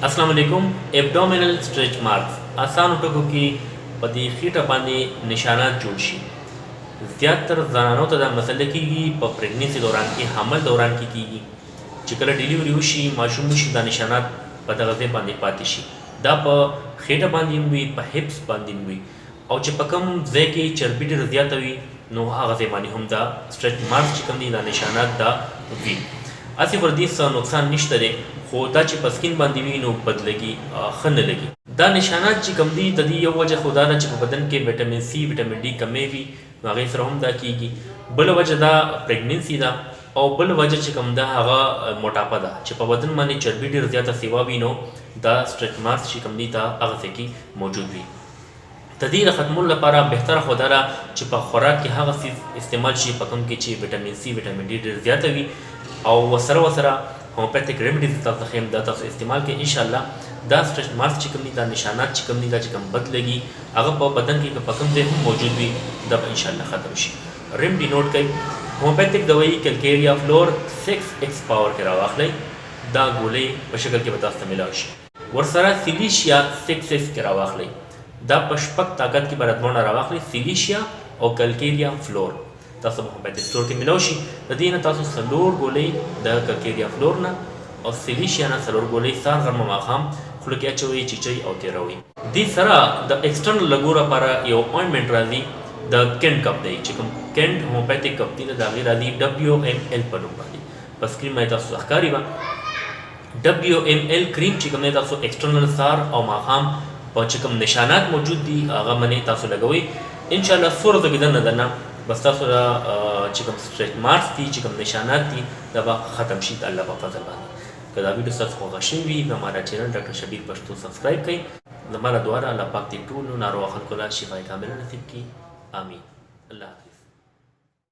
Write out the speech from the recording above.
अस्सलाम वालेकुम। Abdominal stretch marks आसान ټکو کې په دې خېټه باندې نشانات جوړ شي. زیاتره زنانو ته دا مسله کېږي په پریګننسي دوران کې، حمل دوران کې کېږي چې کله ډیلیوري وشي، ماشوم وشي، دا نشانات په دغه ځای باندې پاتې شي. دا په خېټه باندې هم وي، په هپس باندې هم وي، او چې په کوم ځای کې چربي ډېره زیاته وي نو هغه ځای باندې هم دا سټریچ مارکس چې کوم دي دا نشانات دا وي. هسې پر دې څه نقصان نشته دی، خو دا چې په سکین باندې وي نو بد لګي، ښه نه لګي. دا نشانات چې کوم دي د دې یو وجه خو دا ده چې په بدن کې ویټامین سي، ویټامین ډي کمې وي نو هغې سره هم دا کېږي. بله وجه دا پریګننسي ده، او بل وجه چې کوم ده هغه موټاپه ده چې په بدن باندې چربي ډېر زیاته سیوا وي نو دا سټریچ مارکس چې کوم دي دا هغه ځای کې موجود وي. د دې د ختمولو لپاره بهتره خو دا ده چې په خوراک کې هغه څیز استعمال شي په کوم کې چې ویټامین سي، ویټامین ډي ډېر زیاته وي، او وسره هومیوپیتھک ریمیډیز تاسو خیم دا تاسو استعمال کې انشاءالله دا سټریچ مارکس چې کوم دي دا نشانات چې کوم دي دا چې کوم بد لګي هغه په بدن کې په کوم ځای هم موجود وي دا به انشاءالله ختم شي. ریمیډي نوٹ کړئ، هومیوپیتھک دوايي کلکیریا فلور 6x پاور کې راواخلئ، دا ګولۍ په شکل کې به تاسو ته میلاو شي. ورسره سیلیشیا 6x کې راواخلئ، دا په شپږ طاقت کې به رتبونه راواخلئ، سیلیشیا او کلکیریا فلور تاسو په هومیوپیتھک سټور کې میلاو شي. د دې نه تاسو 4 ګولۍ د کلکیریا فلور نه او سیلیشیا نه 4 ګولۍ سهار غرمه ماښام خوله کې اچوئ، چیچئ او تېروئ. دې سره د ایکسټرنل لګو لپاره یو اوینټمنټ راځي، د کینټ کپ دی چې کوم کینټ هومیوپیتھک کپ دی د هغې راځي WML په نوم باندې، په سکرین باندې تاسو ښکاري به WML کریم چې کوم دی تاسو ایکسټرنل سهار او ماښام په چې کوم نشانات موجود دي هغه باندې تاسو لګوئ. انشاءالله څو ورځې کې دننه دننه بس تاسو را چې کوم سټریچ مارکس دي، چې کوم نشانات دي دا به ختم شي د الله په فضل باندې. که دا ویډیو ستاسو خوښه شوې وي نو همارا چینل ډاکټر شبیر پښتو سبسکرایب کړئ. زما له دعا الله پاک دې ټولو ناروغه خلکو له شفای کامله نصیب کړي. آمین. الله حافظ.